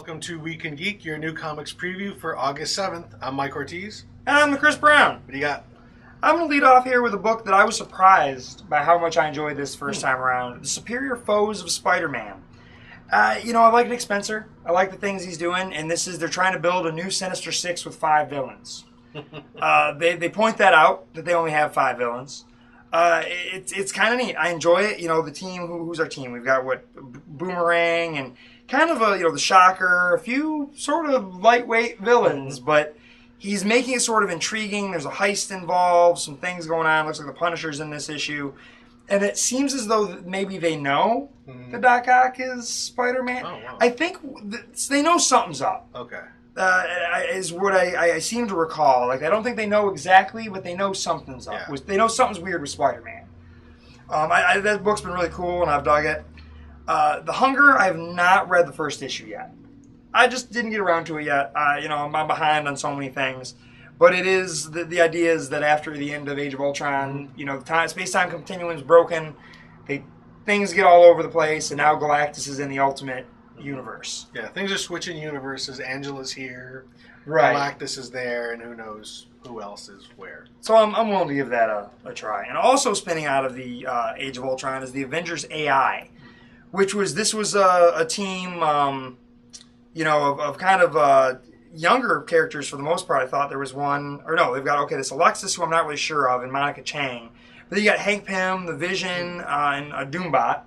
welcome to Week and Geek, your new comics preview for August 7th. I'm Mike Ortiz. And I'm Chris Brown. What do you got? I'm going to lead off here with a book that I was surprised by how much I enjoyed this first time around. The Superior Foes of Spider-Man. I like Nick Spencer. I like the things he's doing, and they're trying to build a new Sinister Six with 5 villains. They point that out, that they only have 5 villains. It's kind of neat. I enjoy it. The team, who's our team? We've got, Boomerang, and kind of the Shocker, a few sort of lightweight villains, but he's making it sort of intriguing. There's a heist involved, some things going on. Looks like the Punisher's in this issue. And it seems as though maybe they know that Doc Ock is Spider-Man. Oh, wow. I think they know something's up. Okay. Is what I seem to recall. I don't think they know exactly, but they know something's up. Yeah. They know something's weird with Spider-Man. That book's been really cool, and I've dug it. The Hunger, I have not read the first issue yet. I just didn't get around to it yet. I'm behind on so many things. But it is, the idea is that after the end of Age of Ultron, the space-time continuum's broken, things get all over the place, and now Galactus is in the Ultimate Universe. Yeah, things are switching universes. Angela's here, Right. Galactus is there, and who knows who else is where. So I'm willing to give that a try. And also spinning out of the Age of Ultron is the Avengers AI, this was a team, of kind of younger characters for the most part. I thought there was one, they've got, this Alexis, who I'm not really sure of, and Monica Chang. But you got Hank Pym, the Vision, and a Doombot,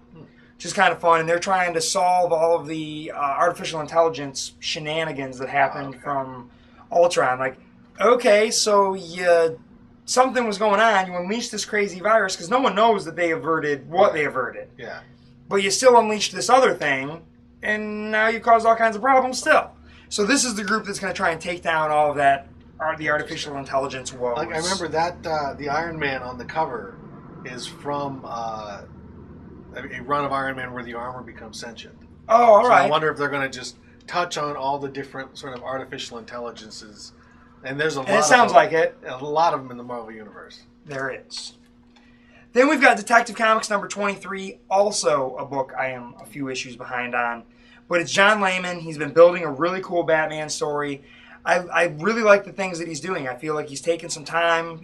which is kind of fun. And they're trying to solve all of the artificial intelligence shenanigans that happened from Ultron. So something was going on. You unleashed this crazy virus, because no one knows that they averted what they averted. Yeah. But you still unleashed this other thing, and now you caused all kinds of problems still. So this is the group that's going to try and take down all of that, the artificial intelligence woes. I remember that the Iron Man on the cover is from a run of Iron Man where the armor becomes sentient. Oh, all right. I wonder if they're going to just touch on all the different sort of artificial intelligences. And there's a lot. And it sounds like it. A lot of them in the Marvel Universe. There is. Then we've got Detective Comics number 23, also a book I am a few issues behind on. But it's John Layman. He's been building a really cool Batman story. I really like the things that he's doing. I feel like he's taken some time,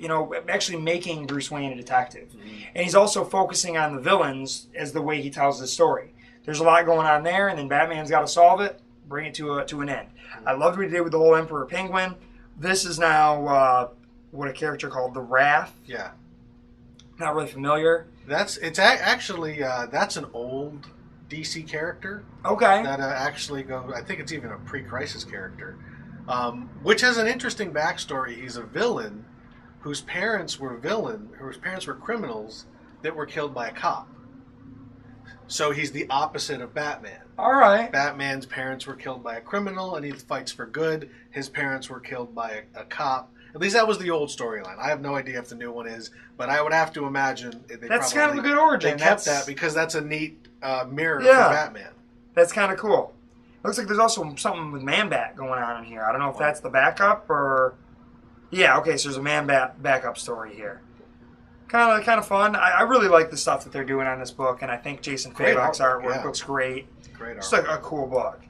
actually making Bruce Wayne a detective. And he's also focusing on the villains as the way he tells his story. There's a lot going on there, and then Batman's got to solve it, bring it to an end. I loved what he did with the whole Emperor Penguin. This is now what a character called the Wrath. Yeah. Not really familiar. That's an old DC character. Okay. That actually goes. I think it's even a pre-Crisis character, which has an interesting backstory. He's a villain whose parents were criminals that were killed by a cop. So he's the opposite of Batman. All right. Batman's parents were killed by a criminal, and he fights for good. His parents were killed by a cop. At least that was the old storyline. I have no idea if the new one is, but I would have to imagine that's kind of a good origin. They kept that because that's a neat mirror for Batman. That's kind of cool. Looks like there's also something with Man-Bat going on in here. I don't know if that's the backup or... Yeah, okay, so there's a Man-Bat backup story here. Kind of fun. I really like the stuff that they're doing on this book, and I think Jason Fabok's artwork looks great. Great artwork. It's like a cool book.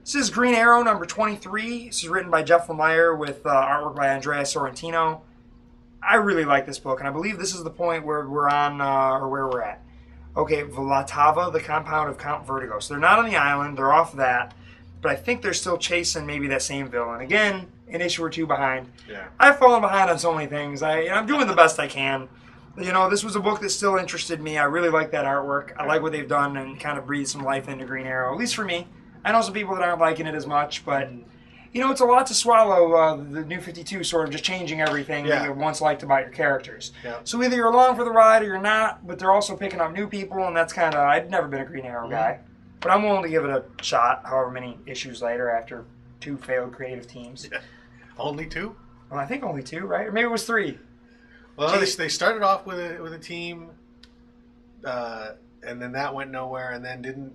This is Green Arrow number 23. This is written by Jeff Lemire with artwork by Andrea Sorrentino. I really like this book, and I believe this is the point where we're on, or where we're at. Okay, Vlatava, the compound of Count Vertigo. So they're not on the island, they're off that, but I think they're still chasing maybe that same villain. Again, an issue or two behind. Yeah. I've fallen behind on so many things. I'm doing the best I can. This was a book that still interested me. I really like that artwork. I like what they've done and kind of breathed some life into Green Arrow, at least for me. I know some people that aren't liking it as much, but, it's a lot to swallow, the New 52 sort of just changing everything that you once liked about your characters. Yeah. So either you're along for the ride or you're not, but they're also picking up new people, and that's kind of, I've never been a Green Arrow guy. But I'm willing to give it a shot, however many issues later after 2 failed creative teams. Yeah. Only 2? Well, I think only 2, right? Or maybe it was 3. Well, they started off with a team, and then that went nowhere, and then didn't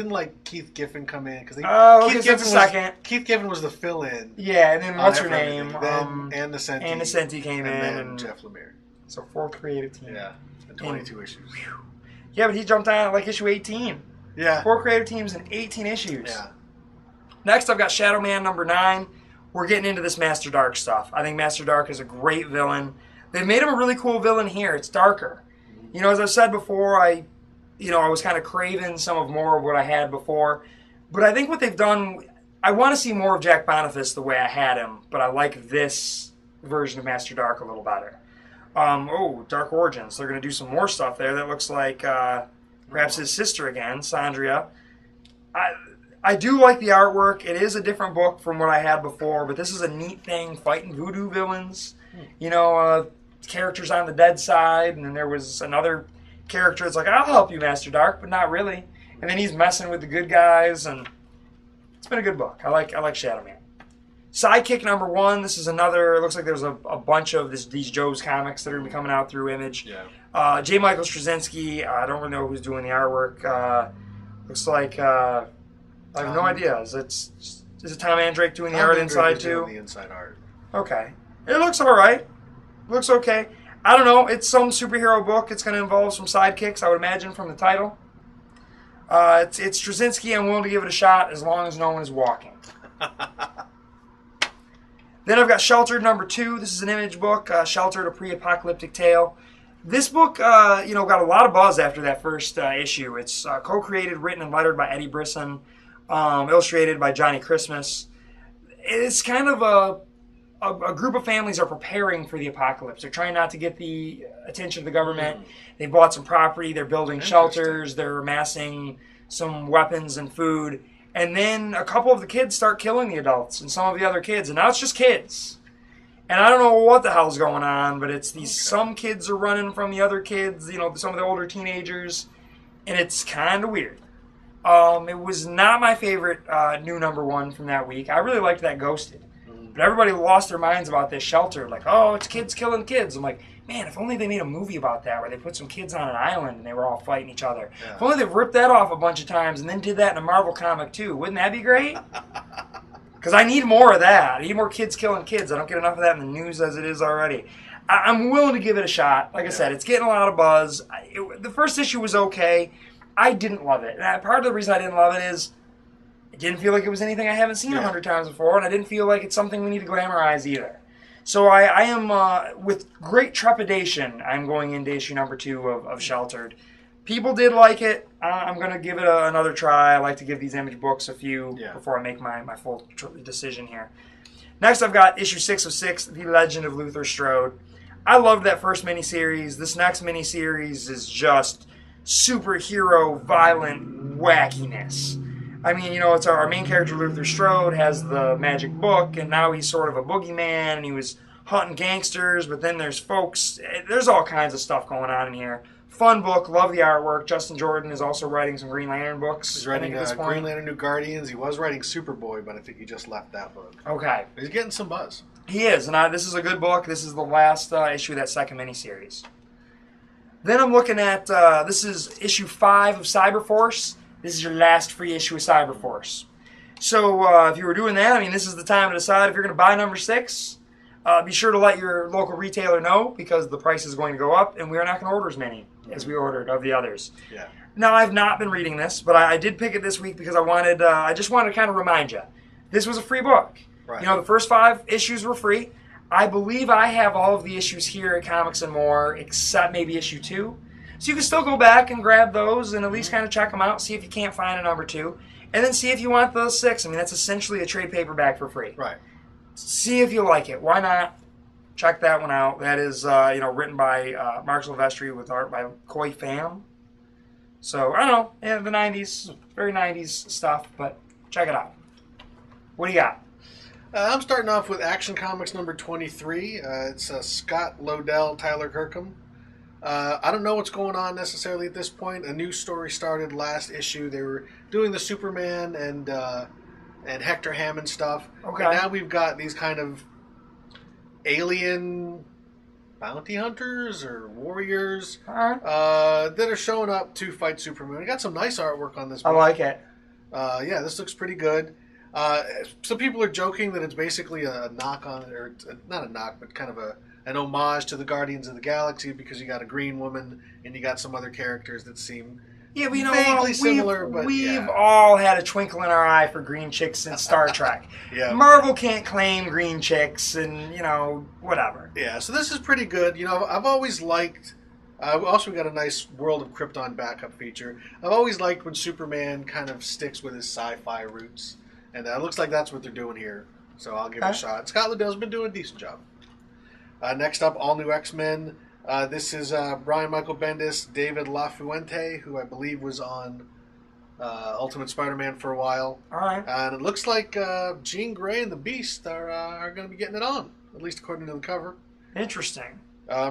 like Keith Giffen come in because Keith Giffen was the fill-in. Yeah, and then what's her name? Then Ann Nocenti came in, and Jeff Lemire. So 4 creative teams. Yeah, and 22 issues. Yeah, but he jumped on at like issue 18. Yeah, 4 creative teams and 18 issues. Yeah. Next, I've got Shadow Man number 9. We're getting into this Master Dark stuff. I think Master Dark is a great villain. They've made him a really cool villain here. It's darker. You know, as I've said before, I was kind of craving some of more of what I had before. But I think what they've done, I want to see more of Jack Boniface the way I had him, but I like this version of Master Dark a little better. Dark Origins. They're going to do some more stuff there that looks like perhaps his sister again, Sandria. I do like the artwork. It is a different book from what I had before, but this is a neat thing, fighting voodoo villains. You know, characters on the dead side, and then there was another character that's like, I'll help you, Master Dark, but not really. And then he's messing with the good guys, and it's been a good book. I like Shadow Man. Sidekick number 1. This is another. It looks like there's a bunch of these Joe's comics that are going to be coming out through Image. Yeah. J. Michael Straczynski. I don't really know who's doing the artwork. Looks like I have no idea. Is it Tom Andrake doing the art inside too? The inside art. Okay. It looks all right. Looks okay. I don't know. It's some superhero book. It's going to involve some sidekicks, I would imagine, from the title. It's Straczynski. I'm willing to give it a shot as long as no one is walking. Then I've got Sheltered number 2. This is an Image book, Sheltered, a pre-apocalyptic tale. This book, got a lot of buzz after that first issue. It's co-created, written, and lettered by Eddie Brisson, illustrated by Johnny Christmas. It's kind of a group of families are preparing for the apocalypse. They're trying not to get the attention of the government. They bought some property. They're building shelters. They're amassing some weapons and food. And then a couple of the kids start killing the adults and some of the other kids. And now it's just kids. And I don't know what the hell's going on, but it's these some kids are running from the other kids, some of the older teenagers. And it's kind of weird. It was not my favorite new number 1 from that week. I really liked that Ghosted. But everybody lost their minds about this Shelter. Like, oh, it's kids killing kids. I'm like, man, if only they made a movie about that where they put some kids on an island and they were all fighting each other. Yeah. If only they ripped that off a bunch of times and then did that in a Marvel comic too. Wouldn't that be great? Because I need more of that. I need more kids killing kids. I don't get enough of that in the news as it is already. I'm willing to give it a shot. Like I said, it's getting a lot of buzz. The first issue was okay. I didn't love it. And part of the reason I didn't love it is it didn't feel like it was anything I haven't seen 100 times before, and I didn't feel like it's something we need to glamorize either. So I am, with great trepidation, I'm going into issue number 2 of Sheltered. People did like it. I'm going to give it another try. I like to give these Image books a few before I make my full decision here. Next, I've got issue 6 of 6, The Legend of Luther Strode. I loved that first miniseries. This next miniseries is just superhero, violent wackiness. I mean, it's our main character, Luther Strode, has the magic book, and now he's sort of a boogeyman, and he was hunting gangsters, but then there's folks. There's all kinds of stuff going on in here. Fun book, love the artwork. Justin Jordan is also writing some Green Lantern books. He's writing Green Lantern New Guardians. He was writing Superboy, but I think he just left that book. Okay. But he's getting some buzz. He is, and this is a good book. This is the last issue of that second miniseries. Then I'm looking at, this is issue 5 of Cyberforce. This is your last free issue of Cyberforce. So if you were doing that, this is the time to decide if you're going to buy number 6. Be sure to let your local retailer know because the price is going to go up, and we are not going to order as many as we ordered of the others. Yeah. Now, I've not been reading this, but I did pick it this week because I just wanted to kind of remind you. This was a free book. Right. The first 5 issues were free. I believe I have all of the issues here at Comics and More, except maybe issue 2. So you can still go back and grab those and at least kind of check them out, see if you can't find a number 2, and then see if you want the 6. That's essentially a trade paperback for free. Right. See if you like it. Why not? Check that one out. That is, written by Mark Silvestri with art by Koi Pham. So, I don't know. The 90s. Very 90s stuff, but check it out. What do you got? I'm starting off with Action Comics number 23. It's Scott Lobdell, Tyler Kirkham. I don't know what's going on necessarily at this point. A new story started last issue. They were doing the Superman and Hector Hammond stuff. Okay. And now we've got these kind of alien bounty hunters or warriors that are showing up to fight Superman. We got some nice artwork on this book. I like it. This looks pretty good. Some people are joking that it's basically a knock on, or not a knock, but kind of an homage to the Guardians of the Galaxy because you got a green woman and you got some other characters that seem Yeah, but you know vaguely what? similar, but we've all had a twinkle in our eye for green chicks in Star Trek. Yeah. Marvel can't claim green chicks, and whatever. Yeah, so this is pretty good. I've always liked. Also, we got a nice World of Krypton backup feature. I've always liked when Superman kind of sticks with his sci-fi roots, and it looks like that's what they're doing here. So I'll give it a shot. Scott Liddell's been doing a decent job. Next up, All New X-Men. This is Brian Michael Bendis, David LaFuente, who I believe was on Ultimate Spider-Man for a while. All right. And it looks like Jean Grey and the Beast are going to be getting it on, at least according to the cover. Interesting.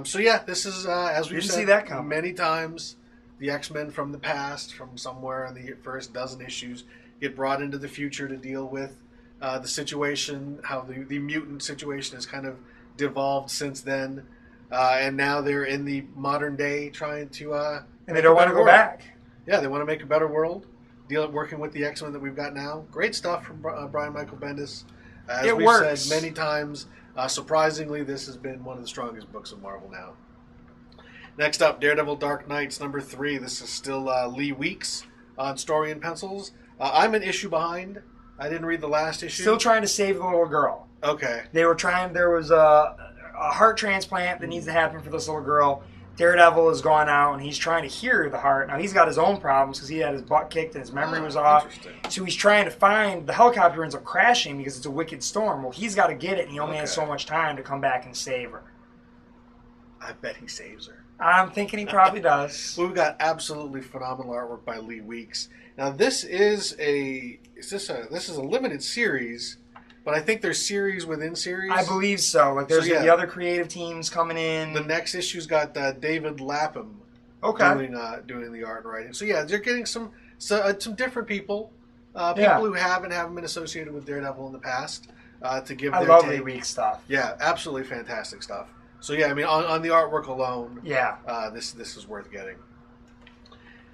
So yeah, this is, as we've Didn't said see that coming. many times, the X-Men from the past, from somewhere in the first dozen issues, get brought into the future to deal with the situation, how the mutant situation has kind of devolved since then. And now they're in the modern day trying to... and they don't want to go back. Yeah, they want to make a better world, working with the X-Men that we've got now. Great stuff from Brian Michael Bendis. As we've said many times, surprisingly, this has been one of the strongest books of Marvel now. Next up, Daredevil Dark Knights #3. This is still Lee Weeks on story and pencils. I'm an issue behind. I didn't read the last issue. Still trying to save the little girl. Okay. They were trying. There was a heart transplant that needs to happen for this little girl. Daredevil has gone out and he's trying to hear the heart. Now he's got his own problems because he had his butt kicked and his memory was off. So he's trying to find the helicopter ends up crashing because it's a wicked storm. Well, he's got to get it and he only has so much time to come back and save her. I bet he saves her. I'm thinking he probably does. We've got absolutely phenomenal artwork by Lee Weeks. Now this is a limited series, but I think there's series within series. I believe so. Like there's the other creative teams coming in. The next issue's got David Lapham doing the art and writing. So yeah, they're getting some different people, who haven't been associated with Daredevil in the past, to give their take. I love Lee Weeks stuff. Yeah, absolutely fantastic stuff. So yeah, I mean on the artwork alone, this is worth getting.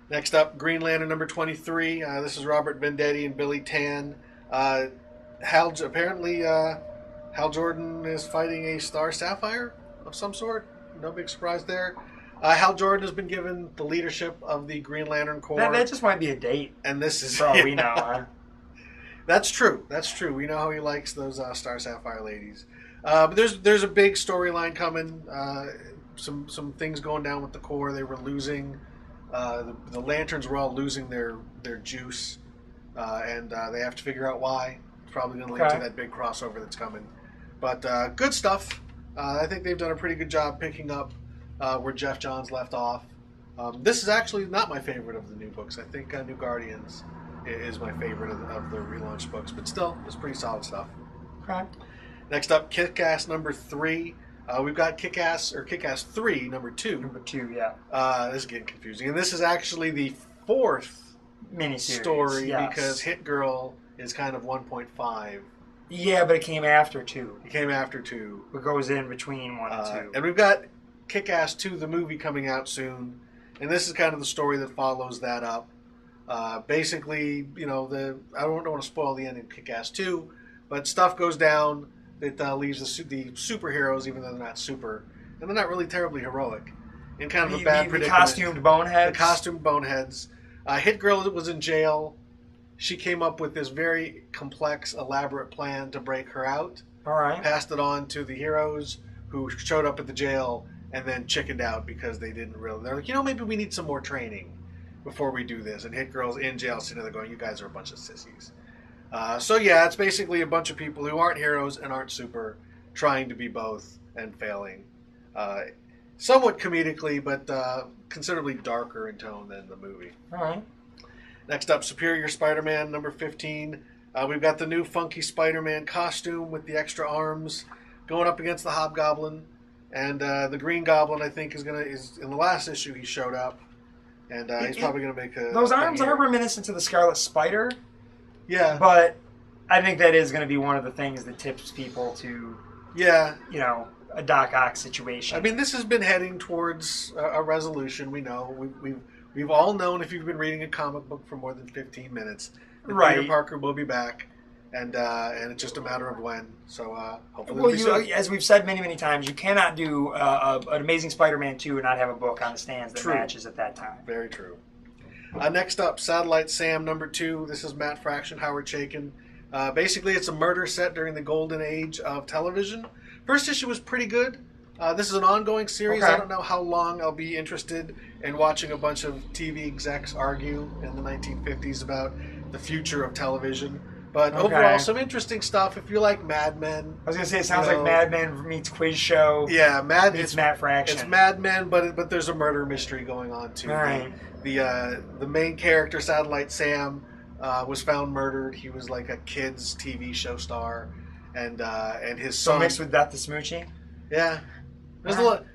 Next up, Green Lantern #23. This is Robert Venditti and Billy Tan. Hal Jordan is fighting a Star Sapphire of some sort. No big surprise there. Hal Jordan has been given the leadership of the Green Lantern Corps. That just might be a date. And this is for all we know. Huh? That's true. We know how he likes those Star Sapphire ladies. But there's a big storyline coming. Some things going down with the Corps. They were losing. The Lanterns were all losing their juice, and they have to figure out why. It's probably going to lead to that big crossover that's coming. But good stuff. I think they've done a pretty good job picking up where Jeff Johns left off. This is actually not my favorite of the new books. I think New Guardians is my favorite of the relaunched books, but still, it's pretty solid stuff. Okay. Next up, Kick-Ass #3. We've got Kick-Ass 3 #2. #2, yeah. This is getting confusing. And this is actually the 4th miniseries story because Hit Girl is kind of 1.5. Yeah, but it came after 2. It came after 2. It goes in between 1 and 2. And we've got Kick-Ass 2, the movie, coming out soon. And this is kind of the story that follows that up. Basically, I don't want to spoil the ending of Kick-Ass 2, but stuff goes down that leaves the superheroes, even though they're not super, and they're not really terribly heroic, in kind of a bad predicament. The costumed boneheads? The costumed boneheads. Hit Girl was in jail. She came up with this very complex, elaborate plan to break her out. All right. Passed it on to the heroes who showed up at the jail and then chickened out because they didn't really... They're like, maybe we need some more training before we do this. And Hit Girl's in jail sitting there going, you guys are a bunch of sissies. So yeah, it's basically a bunch of people who aren't heroes and aren't super, trying to be both and failing. Somewhat comedically, but considerably darker in tone than the movie. All right. Next up, Superior Spider-Man #15. We've got the new funky Spider-Man costume with the extra arms going up against the Hobgoblin. And the Green Goblin, I think, is in the last issue he showed up. And he's probably going to make a... Those arms are reminiscent to the Scarlet Spider. Yeah. But I think that is going to be one of the things that tips people to, a Doc Ock situation. I mean, this has been heading towards a resolution. We know. We've all known, if you've been reading a comic book for more than 15 minutes, that Peter Parker will be back, and it's just a matter of when. So hopefully as we've said many, many times, you cannot do an Amazing Spider-Man 2 and not have a book on the stands that matches at that time. Very true. Next up, Satellite Sam #2. This is Matt Fraction, Howard Chaykin. Basically, it's a murder set during the golden age of television. First issue was pretty good. This is an ongoing series. Okay. I don't know how long I'll be interested in watching a bunch of TV execs argue in the 1950s about the future of television. But Okay. overall, some interesting stuff. If you like Mad Men, I was gonna say it sounds like Mad Men meets Quiz Show. yeah, It's Matt Fraction. It's Mad Men, but there's a murder mystery going on too. All right. The main character, Satellite Sam, was found murdered. He was like a kids TV show star, and his So son mixed with Death to Smoochie. Yeah, there's a lot.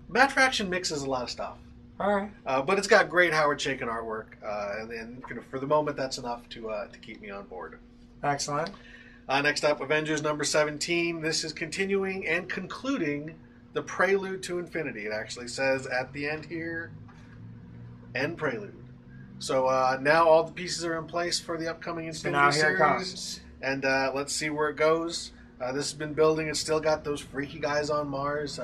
Matt Fraction mixes a lot of stuff. All right. But it's got great Howard Chaykin artwork, and for the moment, that's enough to keep me on board. Excellent. Next up, Avengers #17. This is continuing and concluding the prelude to Infinity. It actually says at the end here, end prelude. So now all the pieces are in place for the upcoming Infinity So now series. here it comes. And let's see where it goes. This has been building. It's still got those freaky guys on Mars.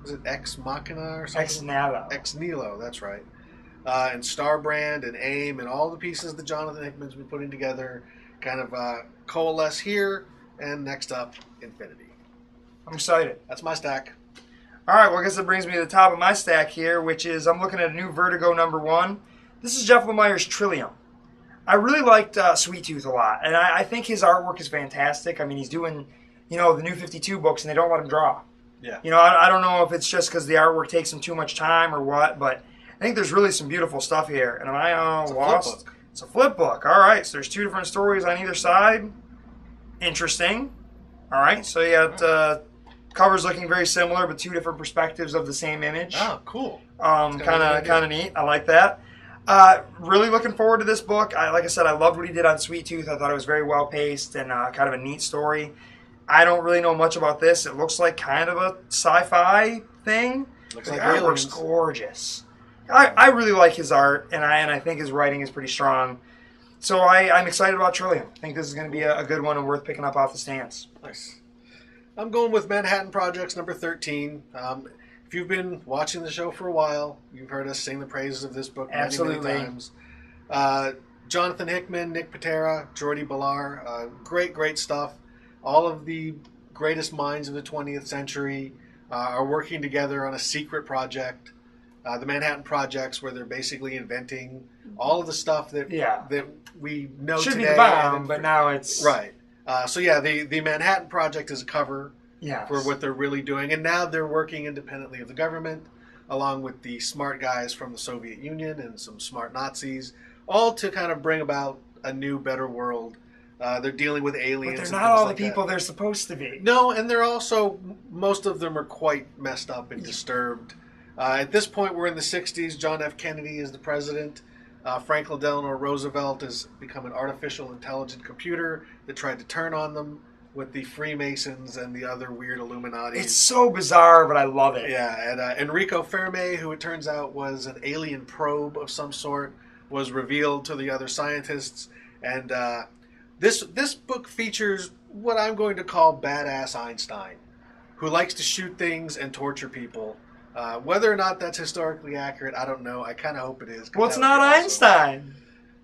Was it Ex Machina or something? Ex Nihilo. Ex Nihilo, that's right. And Starbrand and AIM and all the pieces that Jonathan Hickman's been putting together kind of coalesce here. And next up, Infinity. I'm excited. That's my stack. All right, well, I guess that brings me to the top of my stack here, which is I'm looking at a new Vertigo #1. This is Jeff Lemire's Trillium. I really liked Sweet Tooth a lot, and I think his artwork is fantastic. I mean, he's doing, the New 52 books, and they don't let him draw. Yeah. I don't know if it's just because the artwork takes him too much time or what, but I think there's really some beautiful stuff here. And am I lost? Flip book. It's a flip book. All right, so there's 2 different stories on either side. Interesting. All right, so you got covers looking very similar, but 2 different perspectives of the same image. Oh, cool. Kind of neat. I like that. Really looking forward to this book. Like I said, I loved what he did on Sweet Tooth. I thought it was very well paced and kind of a neat story. I don't really know much about this. It looks like kind of a sci-fi thing. Looks The like artwork's aliens. gorgeous. I really like his art, and I think his writing is pretty strong. So I'm excited about Trillium. I think this is going to be a good one and worth picking up off the stands. Nice. I'm going with Manhattan Projects #13. If you've been watching the show for a while, you've heard us sing the praises of this book many times. Jonathan Hickman, Nick Patera, Jordi Ballar, great stuff. All of the greatest minds of the 20th century are working together on a secret project, the Manhattan Projects, where they're basically inventing all of the stuff that we know Should today. be the bomb, but now it's... Right. The Manhattan Project is a cover for what they're really doing. And now they're working independently of the government, along with the smart guys from the Soviet Union and some smart Nazis, all to kind of bring about a new, better world. They're dealing with aliens. But they're not all the people they're supposed to be. No, and they're also, most of them are quite messed up and disturbed. At this point, we're in the 60s. John F. Kennedy is the president. Franklin Delano Roosevelt has become an artificial intelligent computer that tried to turn on them with the Freemasons and the other weird Illuminati. It's so bizarre, but I love it. Yeah, and Enrico Fermi, who it turns out was an alien probe of some sort, was revealed to the other scientists. And this book features what I'm going to call badass Einstein, who likes to shoot things and torture people. Whether or not that's historically accurate, I don't know. I kind of hope it is. Well, it's not Einstein.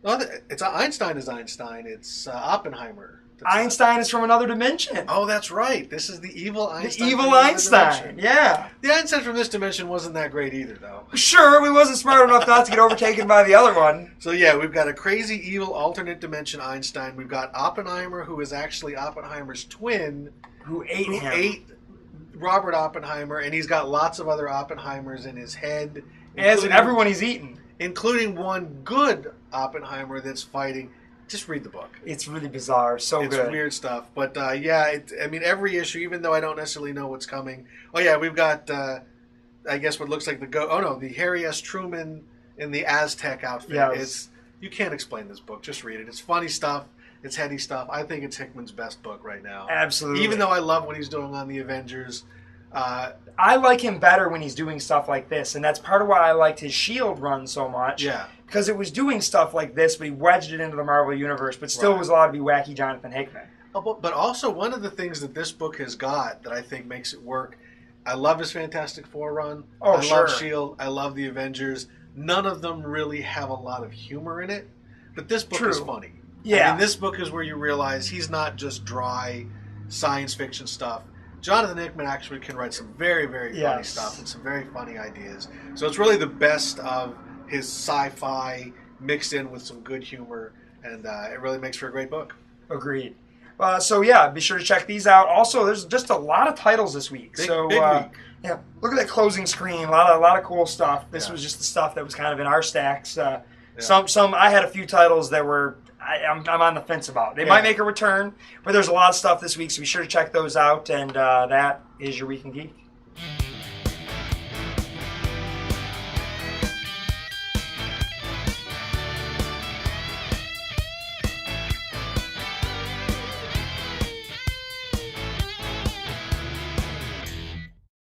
No, Einstein is Einstein. It's Oppenheimer. Einstein is from another dimension. Oh, that's right. This is the evil Einstein. The evil Einstein, yeah. The Einstein from this dimension wasn't that great either, though. Sure, we wasn't smart enough not to get overtaken by the other one. So yeah, we've got a crazy evil alternate dimension Einstein. We've got Oppenheimer, who is actually Oppenheimer's twin, who ate Robert Oppenheimer, and he's got lots of other Oppenheimers in his head. As in everyone he's eaten. Including one good Oppenheimer that's fighting. Just read the book. It's really bizarre. It's good. It's weird stuff. But every issue, even though I don't necessarily know what's coming. Oh yeah, we've got, I guess what looks like the Harry S. Truman in the Aztec outfit. Yes. You can't explain this book. Just read it. It's funny stuff. It's heady stuff. I think it's Hickman's best book right now. Absolutely. Even though I love what he's doing on the Avengers. I like him better when he's doing stuff like this, and that's part of why I liked his S.H.I.E.L.D. run so much. Yeah. Because it was doing stuff like this, but he wedged it into the Marvel Universe, but still was allowed to be wacky Jonathan Hickman. Oh, but also one of the things that this book has got that I think makes it work, I love his Fantastic Four run. I love S.H.I.E.L.D. I love the Avengers. none of them really have a lot of humor in it. But this book True. is funny. Yeah. I mean, this book is where you realize he's not just dry science fiction stuff. Jonathan Hickman actually can write some very, very funny stuff and some very funny ideas. So it's really the best of his sci-fi mixed in with some good humor, and it really makes for a great book. Agreed. So yeah, be sure to check these out. Also, there's just a lot of titles this week. Big So week. yeah, look at that closing screen. A lot of cool stuff. This was just the stuff that was kind of in our stacks. Some I had a few titles that were I'm on the fence about. They might make a return, but there's a lot of stuff this week, so be sure to check those out. And that is your Week in Geek.